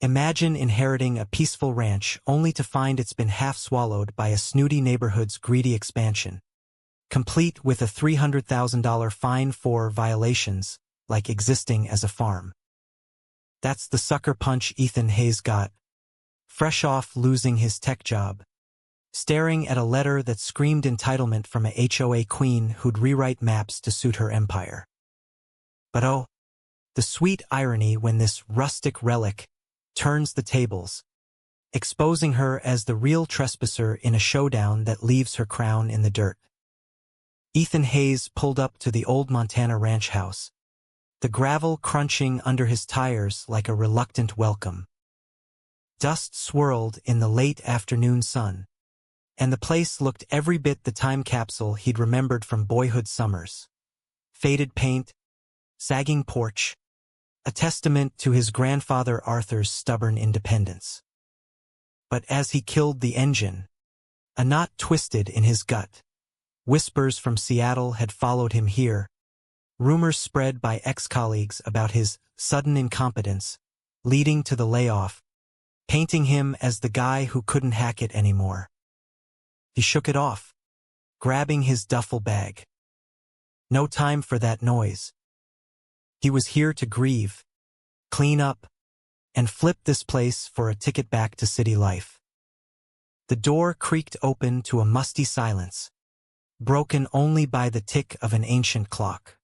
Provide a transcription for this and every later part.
Imagine inheriting a peaceful ranch only to find it's been half swallowed by a snooty neighborhood's greedy expansion, complete with a $300,000 fine for violations, like existing as a farm. That's the sucker punch Ethan Hayes got, fresh off losing his tech job, staring at a letter that screamed entitlement from a HOA queen who'd rewrite maps to suit her empire. But oh, the sweet irony when this rustic relic turns the tables, exposing her as the real trespasser in a showdown that leaves her crown in the dirt. Ethan Hayes pulled up to the old Montana ranch house, the gravel crunching under his tires like a reluctant welcome. Dust swirled in the late afternoon sun, and the place looked every bit the time capsule he'd remembered from boyhood summers. Faded paint, sagging porch, a testament to his grandfather Arthur's stubborn independence. But as he killed the engine, a knot twisted in his gut. Whispers from Seattle had followed him here, rumors spread by ex-colleagues about his sudden incompetence, leading to the layoff, painting him as the guy who couldn't hack it anymore. He shook it off, grabbing his duffel bag. No time for that noise. He was here to grieve, clean up, and flip this place for a ticket back to city life. The door creaked open to a musty silence, broken only by the tick of an ancient clock.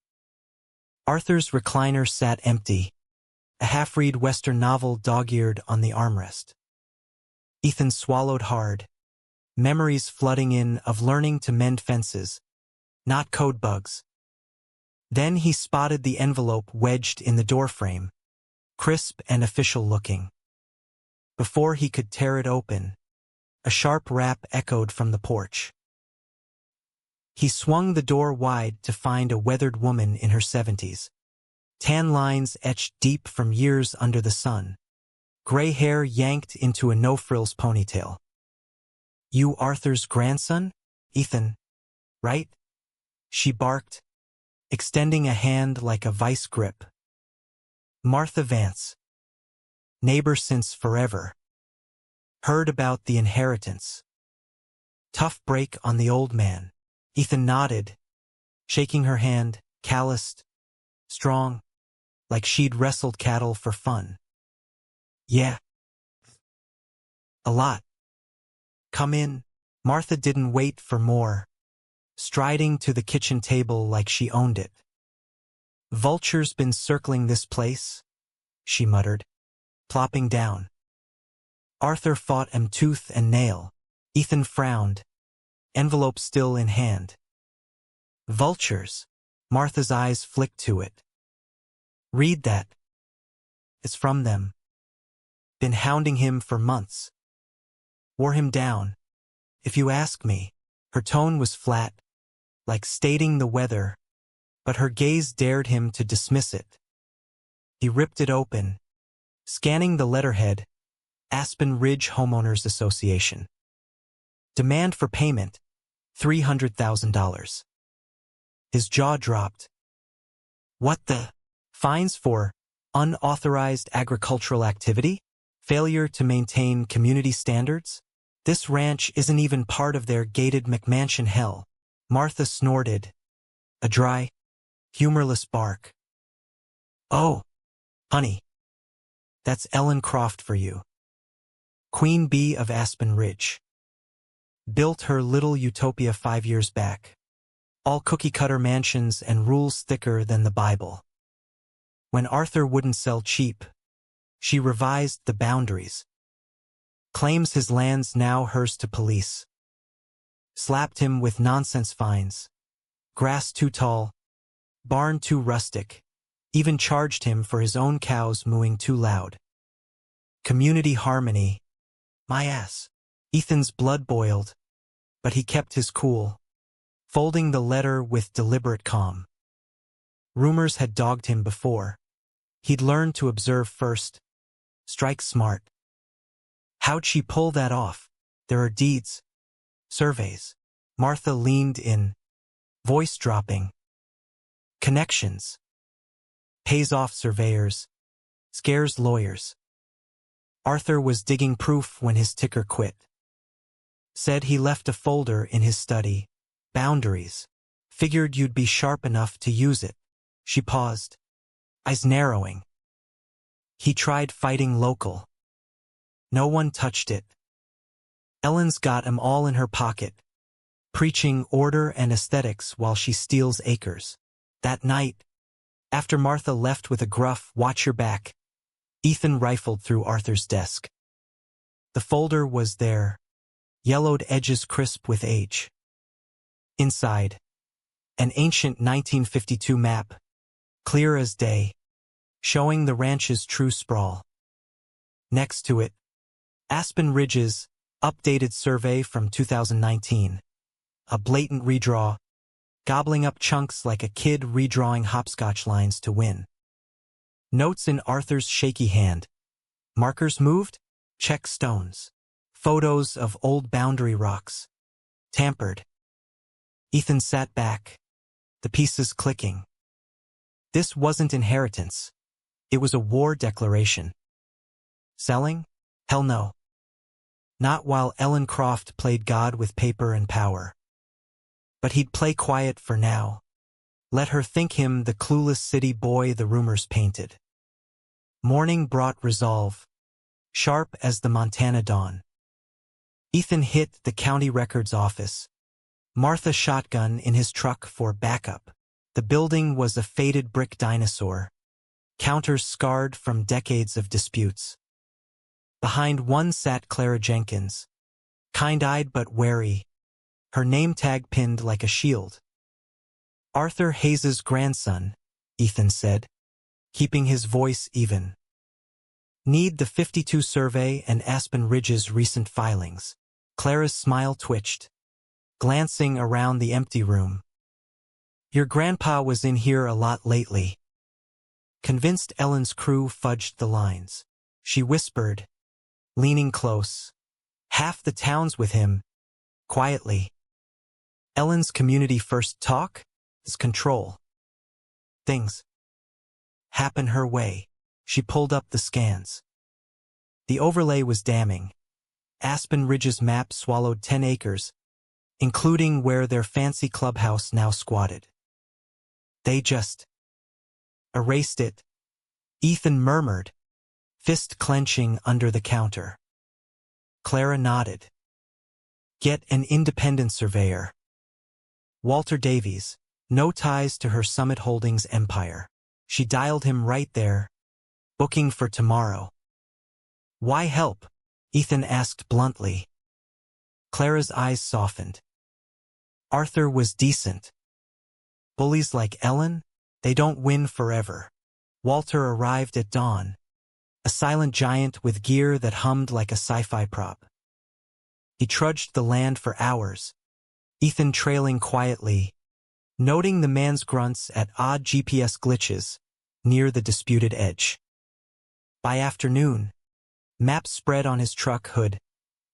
Arthur's recliner sat empty, a half-read Western novel dog-eared on the armrest. Ethan swallowed hard, memories flooding in of learning to mend fences, not code bugs. Then he spotted the envelope wedged in the doorframe, crisp and official-looking. Before he could tear it open, a sharp rap echoed from the porch. He swung the door wide to find a weathered woman in her 70s, tan lines etched deep from years under the sun, gray hair yanked into a no-frills ponytail. "You Arthur's grandson, Ethan, right?" she barked, extending a hand like a vice grip. "Martha Vance. Neighbor since forever. Heard about the inheritance." Tough break on the old man. Ethan nodded, shaking her hand, calloused, strong, like she'd wrestled cattle for fun. "Yeah. A lot. Come in." Martha didn't wait for more, striding to the kitchen table like she owned it. "Vultures been circling this place," she muttered, plopping down. Arthur fought 'em tooth and nail. Ethan frowned, envelope still in hand. "Vultures?" Martha's eyes flicked to it. "Read that. It's from them. Been hounding him for months. Wore him down, if you ask me." Her tone was flat, like stating the weather, but her gaze dared him to dismiss it. He ripped it open, scanning the letterhead, Aspen Ridge Homeowners Association. Demand for payment, $300,000. His jaw dropped. What the? Fines for unauthorized agricultural activity? Failure to maintain community standards? This ranch isn't even part of their gated McMansion hell. Martha snorted, a dry, humorless bark. "Oh, honey. That's Ellen Croft for you. Queen Bee of Aspen Ridge. Built her little utopia 5 years back. All cookie-cutter mansions and rules thicker than the Bible. When Arthur wouldn't sell cheap, she revised the boundaries. Claims his land's now hers to police. Slapped him with nonsense fines. Grass too tall, barn too rustic, even charged him for his own cows mooing too loud. Community harmony. My ass." Ethan's blood boiled, but he kept his cool, folding the letter with deliberate calm. Rumors had dogged him before. He'd learned to observe first, strike smart. How'd she pull that off? There are deeds, surveys. Martha leaned in, voice dropping. Connections. Pays off surveyors, scares lawyers. Arthur was digging proof when his ticker quit. Said he left a folder in his study. Boundaries. Figured you'd be sharp enough to use it. She paused, eyes narrowing. He tried fighting local. No one touched it. Ellen's got 'em all in her pocket, preaching order and aesthetics while she steals acres. That night, after Martha left with a gruff, "Watch your back," Ethan rifled through Arthur's desk. The folder was there, yellowed edges crisp with age. Inside, an ancient 1952 map, clear as day, showing the ranch's true sprawl. Next to it, Aspen Ridge's updated survey from 2019, a blatant redraw, gobbling up chunks like a kid redrawing hopscotch lines to win. Notes in Arthur's shaky hand. Markers moved? Check stones. Photos of old boundary rocks. Tampered. Ethan sat back, the pieces clicking. This wasn't inheritance. It was a war declaration. Selling? Hell no. Not while Ellen Croft played God with paper and power. But he'd play quiet for now. Let her think him the clueless city boy the rumors painted. Morning brought resolve, sharp as the Montana dawn. Ethan hit the county records office, Martha shotgun in his truck for backup. The building was a faded brick dinosaur, counters scarred from decades of disputes. Behind one sat Clara Jenkins, kind-eyed but wary, her name tag pinned like a shield. Arthur Hayes's grandson, Ethan said, keeping his voice even. Need the 52 survey and Aspen Ridge's recent filings. Clara's smile twitched, glancing around the empty room. Your grandpa was in here a lot lately. Convinced Ellen's crew fudged the lines. She whispered, leaning close. Half the town's with him, quietly. Ellen's community first talk is control. Things happen her way. She pulled up the scans. The overlay was damning. Aspen Ridge's map swallowed 10 acres, including where their fancy clubhouse now squatted. They just erased it, Ethan murmured, fist clenching under the counter. Clara nodded. Get an independent surveyor. Walter Davies, no ties to her Summit Holdings empire. She dialed him right there, booking for tomorrow. Why help? Ethan asked bluntly. Clara's eyes softened. Arthur was decent. Bullies like Ellen, they don't win forever. Walter arrived at dawn, a silent giant with gear that hummed like a sci-fi prop. He trudged the land for hours, Ethan trailing quietly, noting the man's grunts at odd GPS glitches near the disputed edge. By afternoon, maps spread on his truck hood,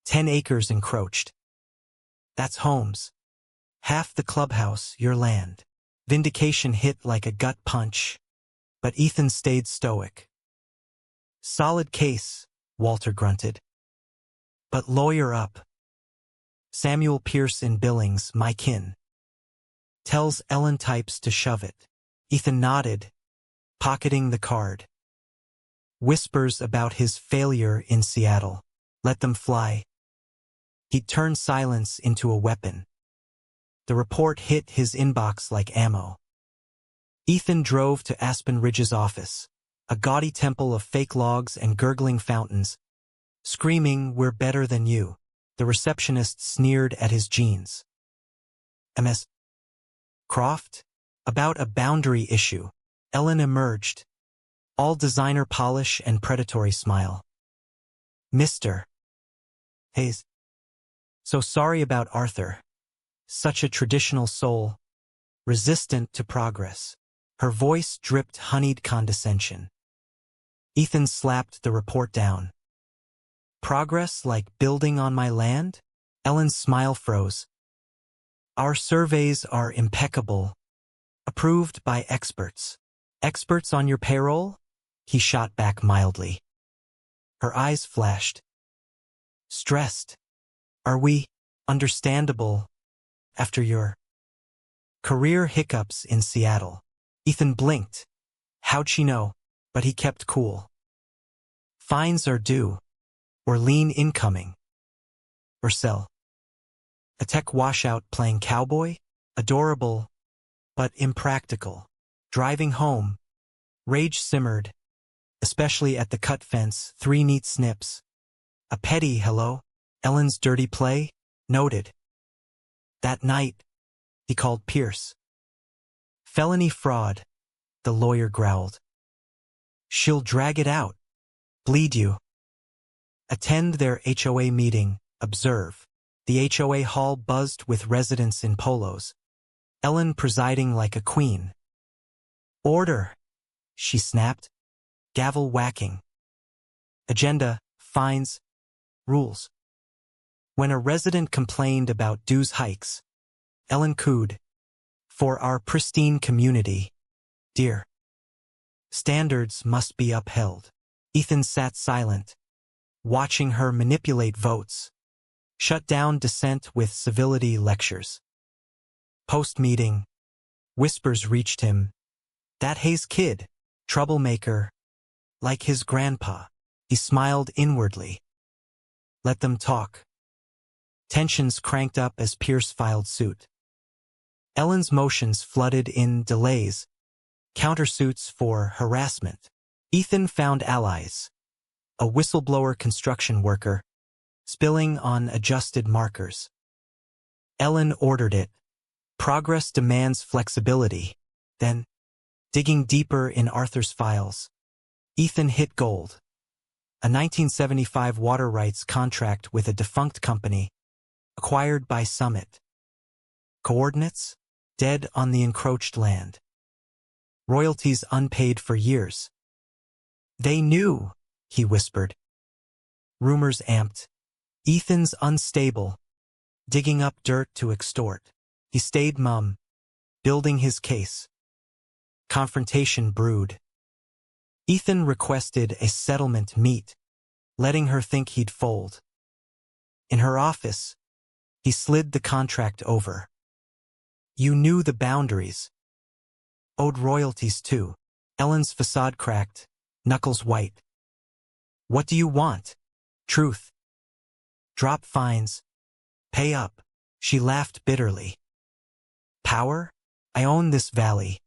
10 acres encroached. That's Holmes. Half the clubhouse, your land. Vindication hit like a gut punch, but Ethan stayed stoic. Solid case, Walter grunted. But lawyer up. Samuel Pierce in Billings, my kin. Tells Ellen types to shove it. Ethan nodded, pocketing the card. Whispers about his failure in Seattle. Let them fly. He'd turned silence into a weapon. The report hit his inbox like ammo. Ethan drove to Aspen Ridge's office, a gaudy temple of fake logs and gurgling fountains, screaming, "We're better than you." The receptionist sneered at his jeans. Ms. Croft? About a boundary issue. Ellen emerged, all designer polish and predatory smile. Mr. Hayes. So sorry about Arthur. Such a traditional soul, resistant to progress. Her voice dripped honeyed condescension. Ethan slapped the report down. Progress like building on my land? Ellen's smile froze. Our surveys are impeccable. Approved by experts. Experts on your payroll? He shot back mildly. Her eyes flashed. Stressed. Are we? Understandable. After your career hiccups in Seattle. Ethan blinked. How'd she know? But he kept cool. Fines are due. Or lien incoming. Or sell. A tech washout playing cowboy? Adorable, but impractical. Driving home. Rage simmered. Especially at the cut fence, 3 neat snips. A petty hello? Ellen's dirty play? Noted. That night, he called Pierce. Felony fraud, the lawyer growled. She'll drag it out. Bleed you. Attend their HOA meeting, observe. The HOA hall buzzed with residents in polos. Ellen presiding like a queen. Order, she snapped, gavel whacking. Agenda, fines, rules. When a resident complained about dues hikes, Ellen cooed, for our pristine community, dear. Standards must be upheld. Ethan sat silent, watching her manipulate votes, shut down dissent with civility lectures. Post-meeting, whispers reached him. That Hayes kid, troublemaker, like his grandpa. He smiled inwardly. Let them talk. Tensions cranked up as Pierce filed suit. Ellen's motions flooded in delays, countersuits for harassment. Ethan found allies. A whistleblower construction worker, spilling on adjusted markers. Ellen ordered it. Progress demands flexibility. Then, digging deeper in Arthur's files, Ethan hit gold. A 1975 water rights contract with a defunct company, acquired by Summit. Coordinates? Dead on the encroached land. Royalties unpaid for years. They knew, he whispered. Rumors amped. Ethan's unstable, digging up dirt to extort. He stayed mum, building his case. Confrontation brewed. Ethan requested a settlement meet, letting her think he'd fold. In her office, he slid the contract over. You knew the boundaries. Owed royalties too. Ellen's facade cracked, knuckles white. What do you want? Truth. Drop fines. Pay up. She laughed bitterly. Power? I own this valley.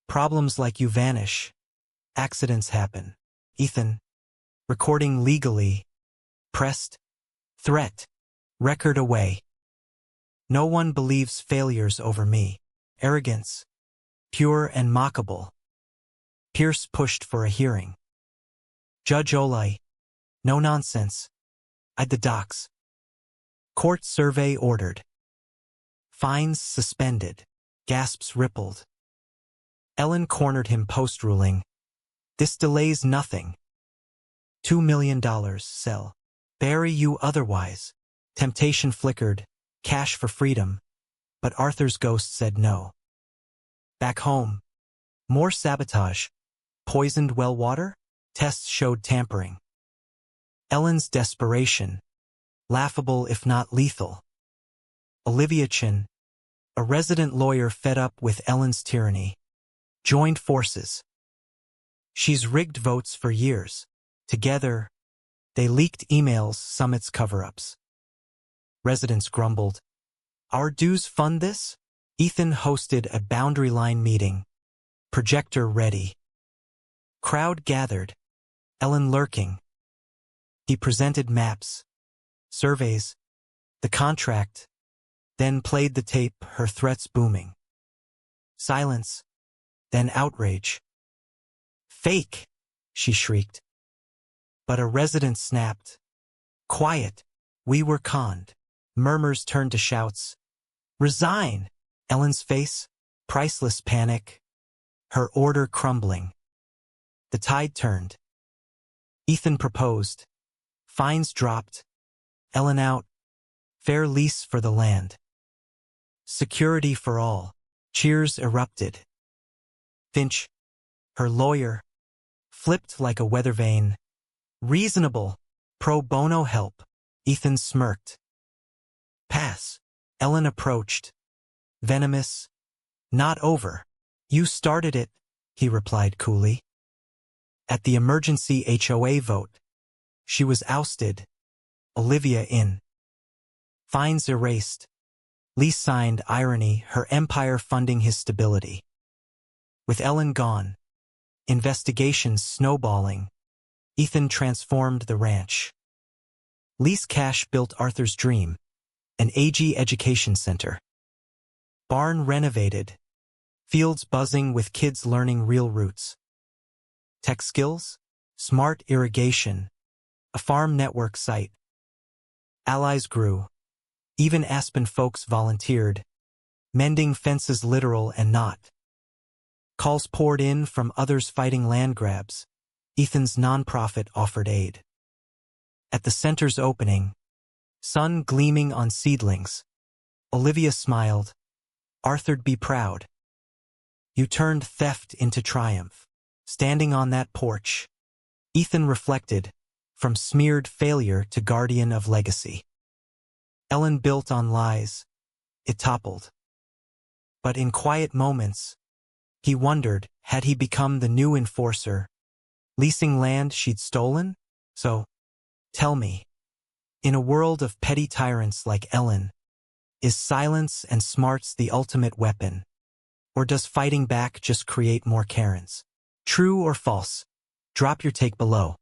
Problems like you vanish. Accidents happen. Ethan. Recording legally. Pressed. Threat. Record away. No one believes failures over me. Arrogance. Pure and mockable. Pierce pushed for a hearing. Judge Olay. No nonsense. I'd the docs. Court survey ordered. Fines suspended. Gasps rippled. Ellen cornered him post-ruling. This delays nothing. $2 million, sell. Bury you otherwise. Temptation flickered. Cash for freedom. But Arthur's ghost said no. Back home. More sabotage. Poisoned well water? Tests showed tampering. Ellen's desperation. Laughable if not lethal. Olivia Chin, a resident lawyer fed up with Ellen's tyranny, joined forces. She's rigged votes for years. Together, they leaked emails, Summit's cover-ups. Residents grumbled. Our dues fund this? Ethan hosted a boundary line meeting. Projector ready. Crowd gathered. Ellen lurking. He presented maps, surveys, the contract, then played the tape, her threats booming. Silence, then outrage. Fake, she shrieked. But a resident snapped. Quiet, we were conned. Murmurs turned to shouts. Resign! Ellen's face, priceless panic, her order crumbling. The tide turned. Ethan proposed. Fines dropped. Ellen out. Fair lease for the land. Security for all. Cheers erupted. Finch, her lawyer, flipped like a weather vane. Reasonable. Pro bono help. Ethan smirked. Pass. Ellen approached. Venomous. Not over. You started it, he replied coolly. At the emergency HOA vote, she was ousted. Olivia in. Fines erased. Lease signed. Irony, her empire funding his stability. With Ellen gone, investigations snowballing, Ethan transformed the ranch. Lease cash built Arthur's dream, an AG education center. Barn renovated, fields buzzing with kids learning real roots. Tech skills, smart irrigation, a farm network site. Allies grew. Even Aspen folks volunteered, mending fences literal and not. Calls poured in from others fighting land grabs. Ethan's nonprofit offered aid. At the center's opening, sun gleaming on seedlings, Olivia smiled. Arthur'd be proud. You turned theft into triumph. Standing on that porch, Ethan reflected, from smeared failure to guardian of legacy. Ellen built on lies. It toppled. But in quiet moments, he wondered, had he become the new enforcer, leasing land she'd stolen? So, tell me, in a world of petty tyrants like Ellen, is silence and smarts the ultimate weapon? Or does fighting back just create more Karens? True or false? Drop your take below.